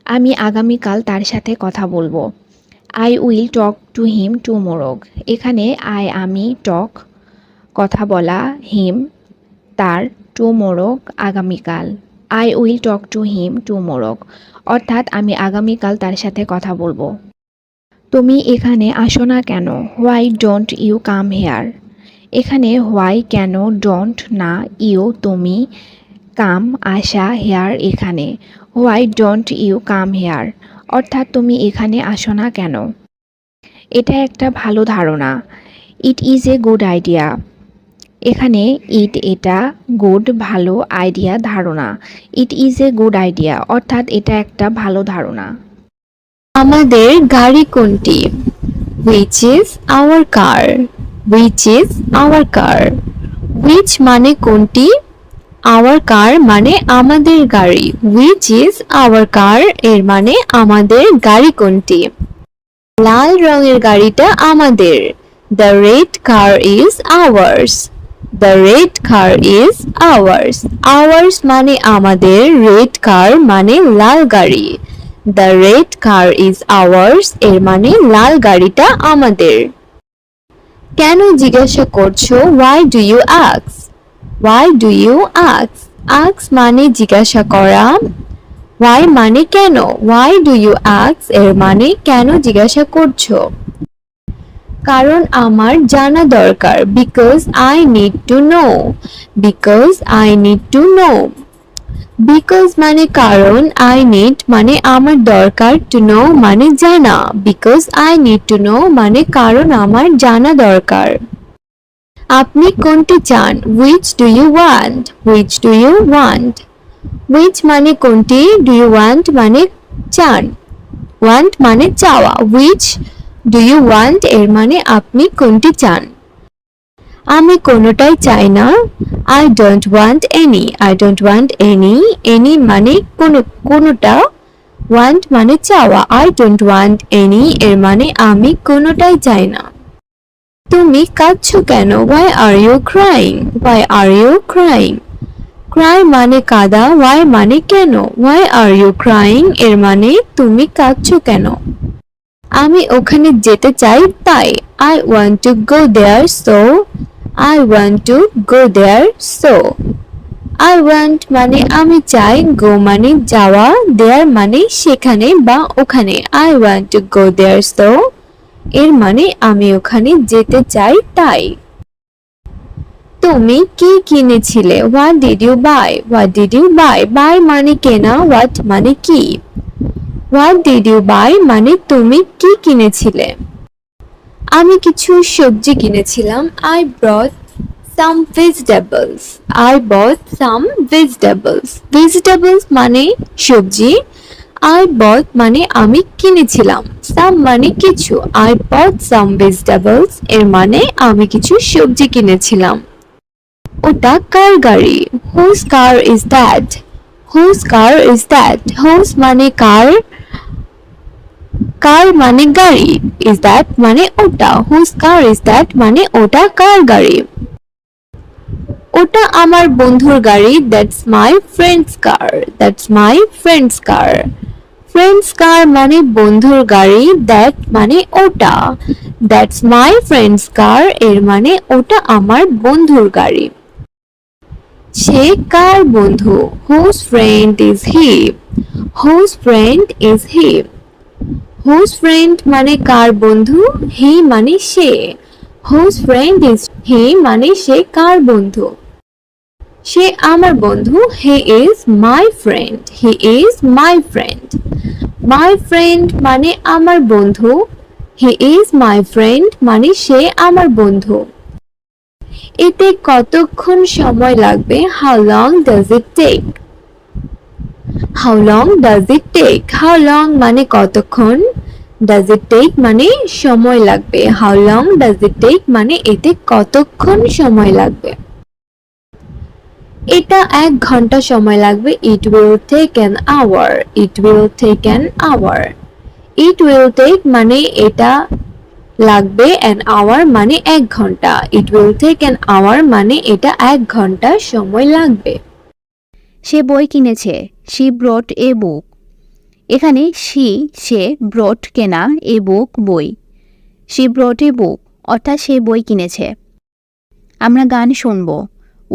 আমি আগামীকাল তার সাথে কথা বলবো। I will talk to him tomorrow. এখানে আমি, টক কথা বলা, হিম তার, টুমোরো আগামীকাল। I will talk to him tomorrow অর্থাৎ আমি আগামীকাল তার সাথে কথা বলবো। তুমি এখানে আসো না কেন? Why don't you come here. এখানে হোয়াই কেন, ডোন্ট না, ইউ তুমি, কাম আসা, হেয়ার এখানে। Why don't you come here অর্থাৎ তুমি এখানে আসো না কেন? এটা একটা ভালো ধারণা। It is a good idea. এখানে ইট এটা, গুড ভালো, আইডিয়া ধারণা। It is a good idea অর্থাৎ এটা একটা ভালো ধারণা। আমাদের গাড়ি কোনটি? Which is our car? Which is our car? Which মানে কোনটি? Our car মানে আমাদের গাড়ি। Which is our car এর মানে আমাদের গাড়ি কোনটি? লাল রঙের গাড়িটা আমাদের। The red car is ours. The red car is ours. Ours মানে আমাদের, red car মানে লাল গাড়ি। The red car is ours এর মানে লাল গাড়িটা আমাদের। কেন জিজ্ঞাসা করছো? Why do you ask? Why do you ask? Ask মানে জিজ্ঞাসা করা। Why মানে কেন? Why do you ask এর মানে কেন জিজ্ঞাসা করছো? কারণ আমার জানা দরকার। Because I need to know. Because I need to know. Because মানে কারণ, I need মানে আমার দরকার, to know মানে জানা। Because I need to know মানে কারণ আমার জানা দরকার। আপনি কোনটি চান? Which do you want? Which do you want? Which মানে কোনটি, do you want মানে চান, want মানে চাওয়া। Which do you want এর মানে আপনি কোনটি চান। আমি কোনোটাই চাই না। I don't want any. I don't want any. Any মানে কোনোটা, want মানে চাওয়া। I don't want any এর মানে আমি কোনোটাই চাই না। তুমি কাঁদছো কেন? Why are you crying? Why are you crying? Cry মানে কাঁদা, why মানে কেন। Why are you crying এর মানে তুমি কাঁদছো কেন। আমি ওখানে যেতে চাই তাই। I want to go there so. I want to go there so. I want মানে আমি চাই, go মানে যাওয়া, there মানে সেখানে বা ওখানে। I want to go there so এর মানে আমি ওখানে যেতে চাই তাই। তুমি কি কিনেছিলে? What did you buy? What did you buy? Buy মানে কেনা, what মানে কি। What did you buy মানে তুমি কি কিনেছিলে। আমি কিছু সবজি কিনেছিলাম। I brought some vegetables. I bought some vegetables. Vegetables মানে সবজি। I bought মানে আমি কিনেছিলাম। Some মানে কিছু। I bought some vegetables এর মানে আমি কিছু সবজি কিনেছিলাম। ওটা কার গাড়ি? Whose car is that? Whose car is that? Whose মানে কার, কার মানে গাড়ি, is that মানে ওটা। Whose car is that মানে ওটা কার গাড়ি। ওটা আমার বন্ধুর গাড়ি। That's my friend's car. That's my friend's car. Friend's car মানে বন্ধুর গাড়ি, that মানে ওটা। That's my friend's car এর মানে ওটা আমার বন্ধুর গাড়ি। সে কার বন্ধু? Whose friend is he? Whose friend is he? Whose friend মানে কার বন্ধু, he মানে সে। Whose friend is he মানে সে কার বন্ধু। সে আমার বন্ধু। He is my friend. He is my friend. My friend মানে আমার বন্ধু। He is my friend মানে সে আমার বন্ধু। এতে কতক্ষণ সময় লাগবে? How long does it take? How long does it take? How long মানে কতক্ষণ, does it take মানে সময় লাগবে। How long does it take মানে এতে কতক্ষণ সময় লাগবে। এটা 1 ঘন্টা সময় লাগবে। It will take an hour. It will take an hour. It will take মানে এটা লাগবে, an hour মানে 1 ঘন্টা। It will take an hour মানে এটা 1 ঘন্টা সময় লাগবে। সে বই কিনেছে। She brought a book. এখানে সে brought কেনা, a book বই। She brought a book অর্থাৎ সে বই কিনেছে। আমরা গান শুনবো।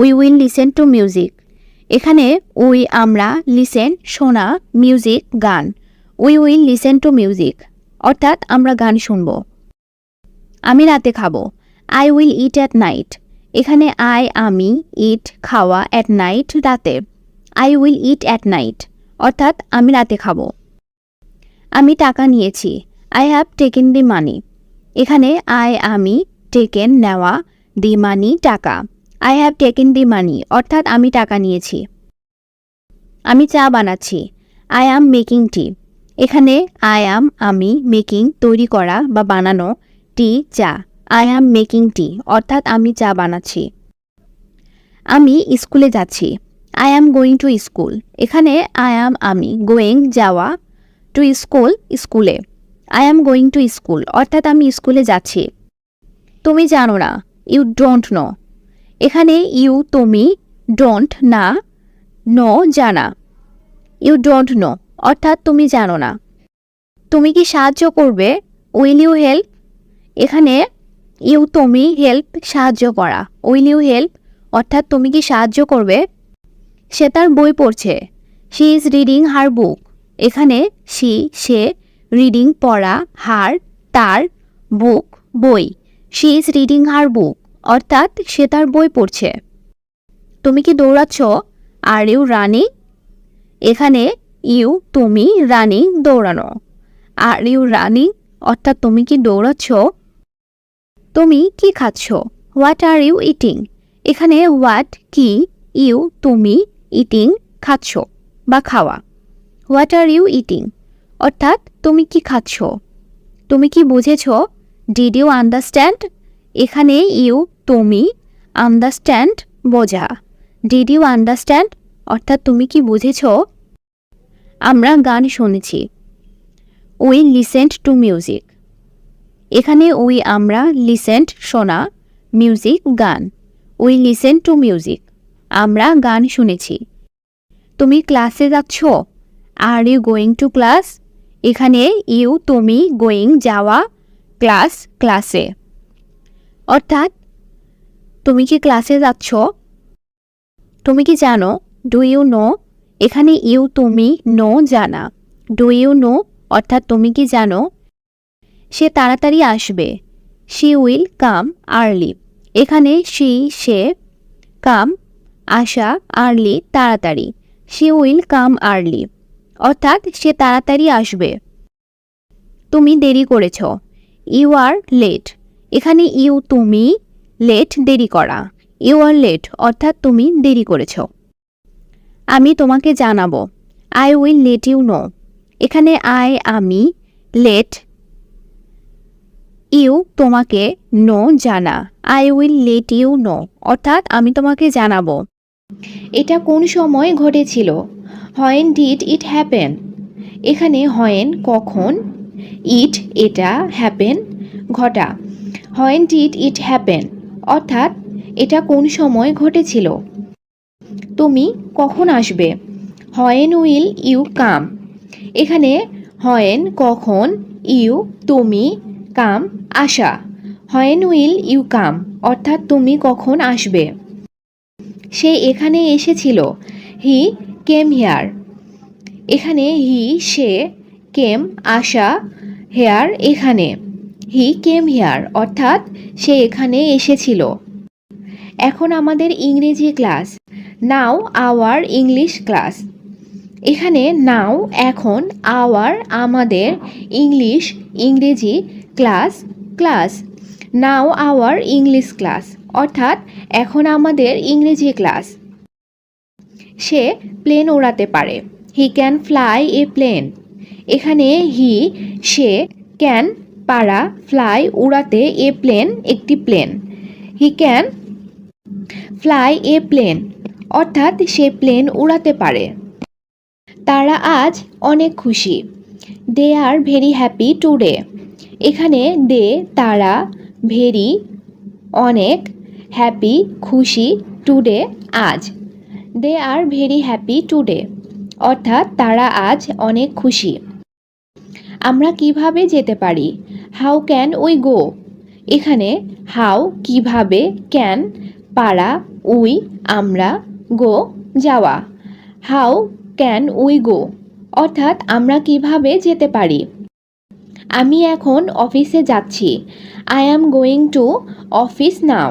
We will listen to music. এখানে আমরা, listen শোনা, music গান। We will listen to music অর্থাৎ আমরা গান শুনবো। আমি রাতে খাবো। I will eat at night. এখানে আমি, eat খাওয়া, at night রাতে। I will eat at night অর্থাৎ আমি রাতে খাবো। আমি টাকা নিয়েছি। I have taken the money. এখানে আমি, taken নেওয়া, the money টাকা। I have taken the money অর্থাৎ আমি টাকা নিয়েছি। আমি চা বানাচ্ছি। I am making tea. এখানে আই অ্যাম আমি, মেকিং তৈরি করা বা বানানো, টি চা, আই অ্যাম মেকিং টি অর্থাৎ আমি চা বানাচ্ছি। আমি স্কুলে যাচ্ছি, I am going to school. এখানে আই অ্যাম আমি, গোয়িং যাওয়া, টু স্কুল স্কুলে, I am going to school অর্থাৎ আমি স্কুলে যাচ্ছি। তুমি জানো না, ইউ ডোন্ট নো। এখানে ইউ তুমি, ডোন্ট না, নো জানা, ইউ ডোন্ট নো অর্থাৎ তুমি জানো না। তুমি কি সাহায্য করবে, উইল ইউ হেল্প। এখানে ইউ তুমি, হেল্প সাহায্য করা, উইল ইউ হেল্প অর্থাৎ তুমি কি সাহায্য করবে। সে তার বই পড়ছে, শি ইজ রিডিং হার বুক। এখানে সে, রিডিং পড়া, হার তার, বুক বই, শি ইজ রিডিং হার বুক অর্থাৎ সে তার বই পড়ছে। তুমি কি দৌড়াচ্ছ, আর ইউ রানিং। এখানে ইউ তুমি, রানিং দৌড়ানো, আর ইউ রানিং অর্থাৎ তুমি কি দৌড়াচ্ছ। তুমি কি খাচ্ছ, হোয়াট আর ইউ ইটিং। এখানে হোয়াট কি, ইউ তুমি, ইটিং খাচ্ছ বা খাওয়া, হোয়াট আর ইউ ইটিং অর্থাৎ তুমি কি খাচ্ছ। তুমি কি বুঝেছ, ডিড ইউ আন্ডারস্ট্যান্ড। এখানে ইউ তুমি, আন্ডারস্ট্যান্ড বোঝা, ডিড ইউ আন্ডারস্ট্যান্ড অর্থাৎ তুমি কি বুঝেছ। আমরা গান শুনেছি, উই লিসেন্ড টু মিউজিক। এখানে উই আমরা, লিসেন্ড শোনা, মিউজিক গান, উই লিসেন্ড টু মিউজিক আমরা গান শুনেছি। তুমি ক্লাসে যাচ্ছ, are you going to class. এখানে ইউ তুমি, গোয়িং যাওয়া, ক্লাস ক্লাসে অর্থাৎ তুমি কি ক্লাসে যাচ্ছ। তুমি কি জানো, ডু ইউ নো। এখানে ইউ তুমি, নো জানা, ডু ইউ নো অর্থাৎ তুমি কি জানো। সে তাড়াতাড়ি আসবে, শি উইল কাম আর্লি। এখানে সে, কাম আসা, আর্লি তাড়াতাড়ি, শি উইল কাম আর্লি অর্থাৎ সে তাড়াতাড়ি আসবে। তুমি দেরি করেছ, ইউ আর লেট। এখানে ইউ তুমি, লেট দেরি করা, ইউ আর লেট অর্থাৎ তুমি দেরি করেছ। আমি তোমাকে জানাবো, I will let you know. এখানে আই আমি, লেট ইউ তোমাকে, নো জানা, I will let you know অর্থাৎ আমি তোমাকে জানাবো। এটা কোন সময় ঘটেছিল, হোয়েন ডিড ইট হ্যাপেন। এখানে হোয়েন কখন, ইট এটা, হ্যাপেন ঘটা, হোয়েন ডিড ইট হ্যাপেন অর্থাৎ এটা কোন সময় ঘটেছিল। তুমি কখন আসবে, হোয়েন উইল ইউ কাম। এখানে হোয়েন কখন, ইউ তুমি, কাম আসা, হোয়েন উইল ইউ কাম অর্থাৎ তুমি কখন আসবে। সে এখানে এসেছিল, হি কেম হেয়ার। এখানে হি সে, কেম আসা, হেয়ার এখানে, হি কেম হেয়ার অর্থাৎ সে এখানে এসেছিল। এখন আমাদের ইংরেজি class, now our English class. এখানে নাও এখন, আওয়ার আমাদের, ইংলিশ ইংরেজি, class class, now our English class অর্থাৎ এখন আমাদের ইংরেজি ক্লাস। সে প্লেন ওড়াতে পারে, he can fly a plane. এখানে হি সে, ক্যান পারা, ফ্লাই উড়াতে, এ প্লেন একটি plane, he can fly a plane অর্থাৎ সে প্লেন উড়াতে পারে। তারা আজ অনেক খুশি, they are very happy today. এখানে দে তারা, ভেরি অনেক, হ্যাপি খুশি, টুডে আজ, দে আর ভেরি হ্যাপি টুডে অর্থাৎ তারা আজ অনেক খুশি। আমরা কিভাবে যেতে পারি, হাউ ক্যান উই গো। এখানে হাউ কিভাবে, ক্যান পারা, উই আমরা, গো যাওয়া, হাউ ক্যান উই গো অর্থাৎ আমরা কিভাবে যেতে পারি। আমি এখন অফিসে যাচ্ছি, I am going to office নাও।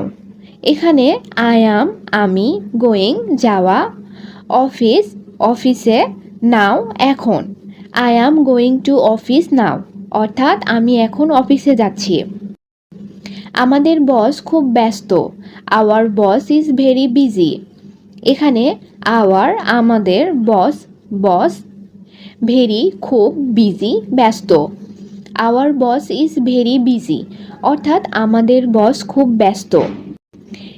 এখানে আই অ্যাম আমি, গোয়িং যাওয়া, অফিস অফিসে, নাও এখন, I am going to office now অর্থাৎ আমি এখন অফিসে যাচ্ছি। আমাদের বস খুব ব্যস্ত, our boss is very busy. এখানে আওয়ার আমাদের, বস বস ভেরি খুব, বিজি ব্যস্ত। Our boss is very busy অর্থাৎ আমাদের বস খুব ব্যস্ত।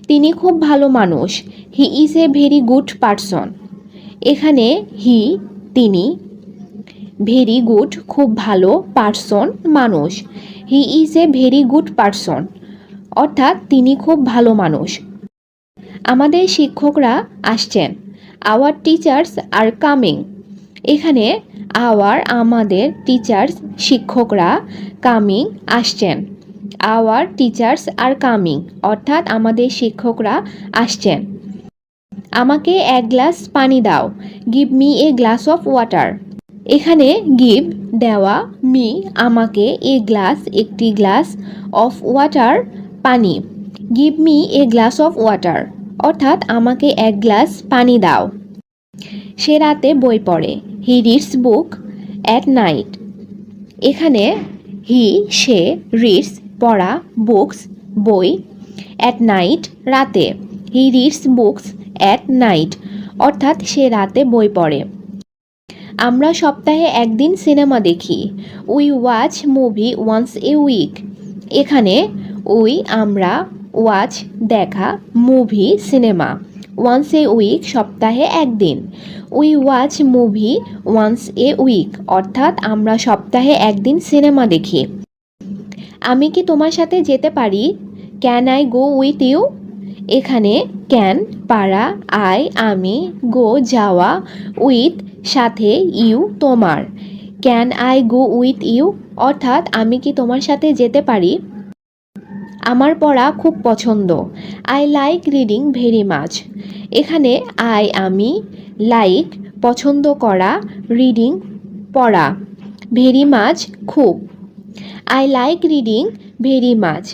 তিনি খুব ভালো মানুষ, he is a very good person. এখানে হি তিনি, ভেরি গুড খুব ভালো, পারসন মানুষ, he is a very good person অর্থাৎ তিনি খুব ভালো মানুষ। আমাদের শিক্ষকরা আসছেন, আওয়ার টিচার্স আর কামিং। এখানে আওয়ার আমাদের, টিচার্স শিক্ষকরা, কামিং আসছেন। আওয়ার টিচার্স আর কামিং অর্থাৎ আমাদের শিক্ষকরা আসছেন। আমাকে এক গ্লাস পানি দাও, give me a glass of water. এখানে গিভ দেওয়া, মি আমাকে, এ গ্লাস একটি গ্লাস, অফ ওয়াটার পানি, give me a glass of water অর্থাৎ আমাকে এক গ্লাস পানি দাও। সে রাতে বই পড়ে, he reads book at night. এখানে হি সে, রিডস পড়া, বুকস বই, অ্যাট নাইট রাতে, he reads books at night অর্থাৎ সে রাতে বই পড়ে। আমরা সপ্তাহে একদিন সিনেমা দেখি, we watch movie once a week. এখানে উই আমরা, ওয়াচ দেখা, movie cinema, once a week সপ্তাহে একদিন, we watch movie once a week অর্থাৎ আমরা সপ্তাহে একদিন সিনেমা দেখি। আমি কি তোমার সাথে যেতে পারি, can I go with you. এখানে ক্যান পারা, আই আমি, গো যাওয়া, উইথ সাথে, ইউ তোমার, can I go with you অর্থাৎ আমি কি তোমার সাথে যেতে পারি। আমার পড়া খুব পছন্দ, I like reading very much. এখানে আই আমি, লাইক পছন্দ করা, রিডিং পড়া, ভেরি মাচ খুব, I like reading very much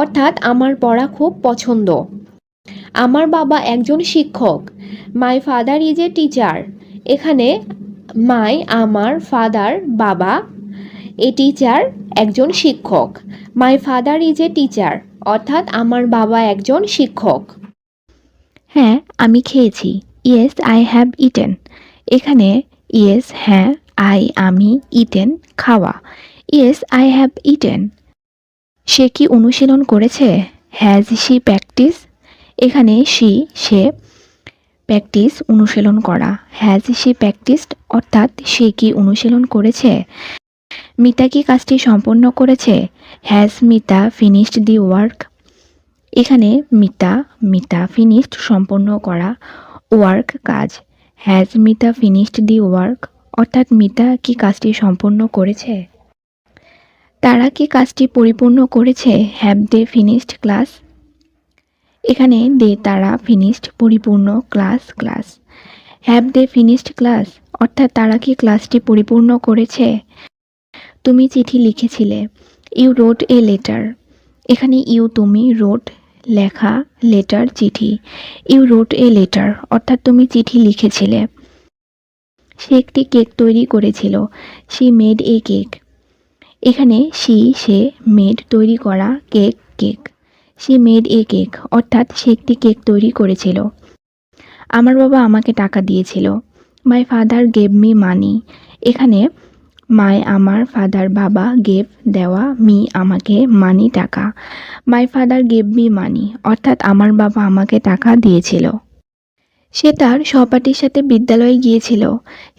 অর্থাৎ আমার পড়া খুব পছন্দ। আমার বাবা একজন শিক্ষক, my father is a teacher. এখানে মাই আমার, ফাদার বাবা, এ টিচার একজন শিক্ষক, my father is a teacher অর্থাৎ আমার বাবা একজন শিক্ষক। হ্যাঁ আমি খেয়েছি, ইয়েস আই হ্যাভ ইটেন। এখানে ইয়েস হ্যাঁ, আই আমি, ইটেন খাওয়া, ইয়েস আই হ্যাভ ইটেন। সে কি অনুশীলন করেছে, হ্যাজ শি প্র্যাকটিস। এখানে সে প্র্যাকটিস অনুশীলন করা, হ্যাজ শি প্র্যাকটিসড অর্থাৎ সে কি অনুশীলন করেছে। মিতা কি কাজটি সম্পন্ন করেছে, has Mita finished the work. এখানে মিতা ফিনিশড সম্পন্ন করা, ওয়ার্ক কাজ, has Mita finished the work অর্থাৎ মিতা কি কাজটি সম্পন্ন করেছে। তারা কি কাজটি পরিপূর্ণ করেছে, হ্যাভ দে ফিনিশড ক্লাস। এখানে দে তারা, ফিনিশড পরিপূর্ণ, class have they finished class অর্থাৎ তারা কি ক্লাসটি পরিপূর্ণ করেছে। তুমি চিঠি লিখেছিলে, ইউ রোট এ লেটার। এখানে ইউ তুমি, রোট লেখা, লেটার চিঠি, ইউ রোট এ লেটার অর্থাৎ তুমি চিঠি লিখেছিলে। সে একটি কেক তৈরি করেছিল, শি মেড এ কেক। এখানে সে মেড তৈরি করা, cake, she made a cake অর্থাৎ সে একটি কেক তৈরি করেছিল। আমার বাবা আমাকে টাকা দিয়েছিল, মাই ফাদার গেভ মি মানি। এখানে মাই আমার, ফাদার বাবা, গেভ দেওয়া, মি আমাকে, মানি টাকা, মাই ফাদার গেভ মি মানি অর্থাৎ আমার বাবা আমাকে টাকা দিয়েছিল। সে তার সহপাঠীর সাথে বিদ্যালয়ে গিয়েছিল,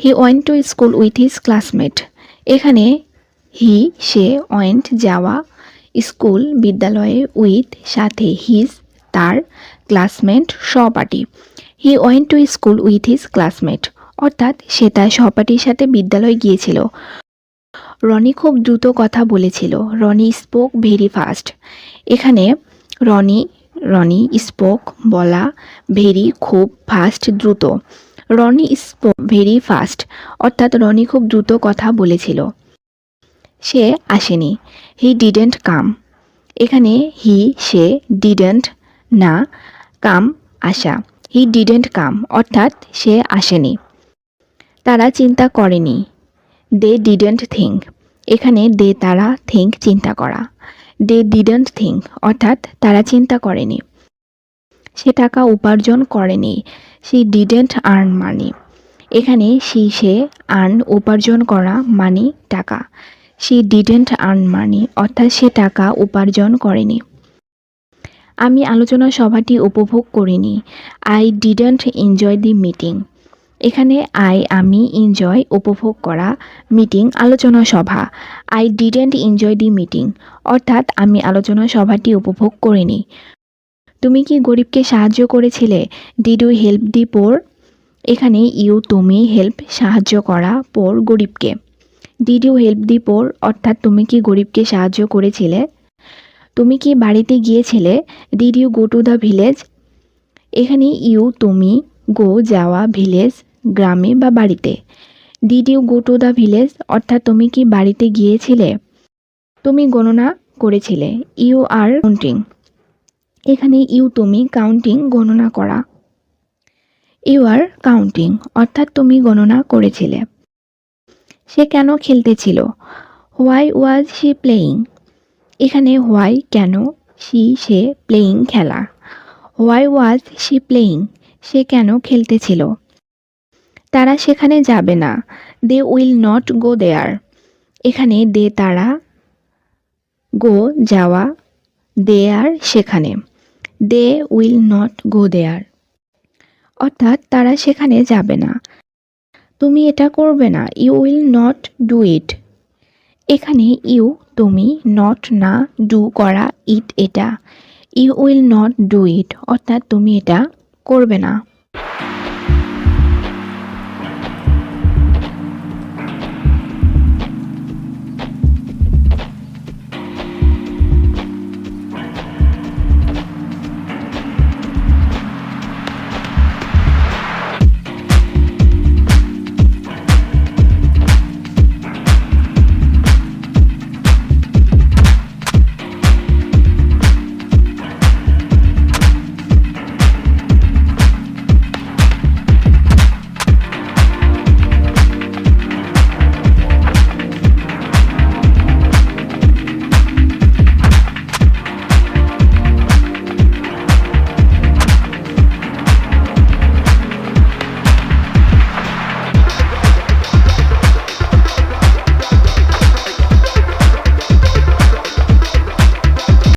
he went to school with his classmate. এখানে সে ওয়েন্ট যাওয়া, স্কুল বিদ্যালয়ে, উইথ সাথে, হিজ তার, ক্লাসমেট সহপাঠী, he went to school with his classmate অর্থাৎ সে তার সহপাঠীর সাথে বিদ্যালয়ে গিয়েছিল। রনি খুব দ্রুত কথা বলেছিল, রনি স্পোক ভেরি ফাস্ট। এখানে রনি স্পোক বলা, ভেরি খুব, ফাস্ট দ্রুত, রনি স্পোক ভেরি ফাস্ট অর্থাৎ রনি খুব দ্রুত কথা বলেছিল। সে আসেনি, হি ডিডেন্ট কাম। এখানে সে, ডিডেন্ট না, কাম আসা, হি ডিডেন্ট কাম অর্থাৎ সে আসেনি। তারা চিন্তা করেনি, দে ডিডেন্ট থিঙ্ক। এখানে দে তারা, থিঙ্ক চিন্তা করা, দে ডিডেন্ট থিঙ্ক অর্থাৎ তারা চিন্তা করেনি। সে টাকা উপার্জন করেনি, শি ডিডেন্ট আর্ন মানি। এখানে সে আর্ন উপার্জন করা মানি টাকা। সি ডিডেন্ট আর্ন মানি অর্থাৎ সে টাকা উপার্জন করেনি। আমি আলোচনা সভাটি উপভোগ করিনি। I didn't enjoy the meeting. এখানে আমি এনজয় উপভোগ করা, মিটিং আলোচনা সভা। I didn't enjoy the meeting অর্থাৎ আমি আলোচনা সভাটি উপভোগ করিনি। তুমি কি গরিবকে সাহায্য করেছিলে? ডিড ইউ হেল্প দি পোর? এখানে তুমি হেল্প সাহায্য করা, পোর গরিবকে। ডিড ইউ হেল্প দি পোর অর্থাৎ তুমি কি গরিবকে সাহায্য করেছিলে? তুমি কি বাড়িতে গিয়েছিলে? Did you go to the village? এখানে তুমি, গো যাওয়া, ভিলেজ গ্রামে বা বাড়িতে। Did you go to the village অর্থাৎ তুমি কি বাড়িতে গিয়েছিলে? তুমি গণনা করেছিলে। You are counting. এখানে তুমি কাউন্টিং গণনা করা। ইউ আর কাউন্টিং অর্থাৎ তুমি গণনা করেছিলে। সে কেন খেলতেছিল? Why was she playing? এখানে হোয়াই কেন, সে প্লেয়িং খেলা। হোয়াই ওয়াজ শি প্লেয়িং সে কেন খেলতেছিল? তারা সেখানে যাবে না। They will not go there. এখানে তারা, গো যাওয়া, দেয়ার সেখানে। দে উইল নট গো দেয়ার অর্থাৎ তারা সেখানে যাবে না। তুমি এটা করবে না। You will not do it. এখানে তুমি, নট না, ডু করা, ইট এটা। You will not do it অর্থাৎ তুমি এটা করবে না।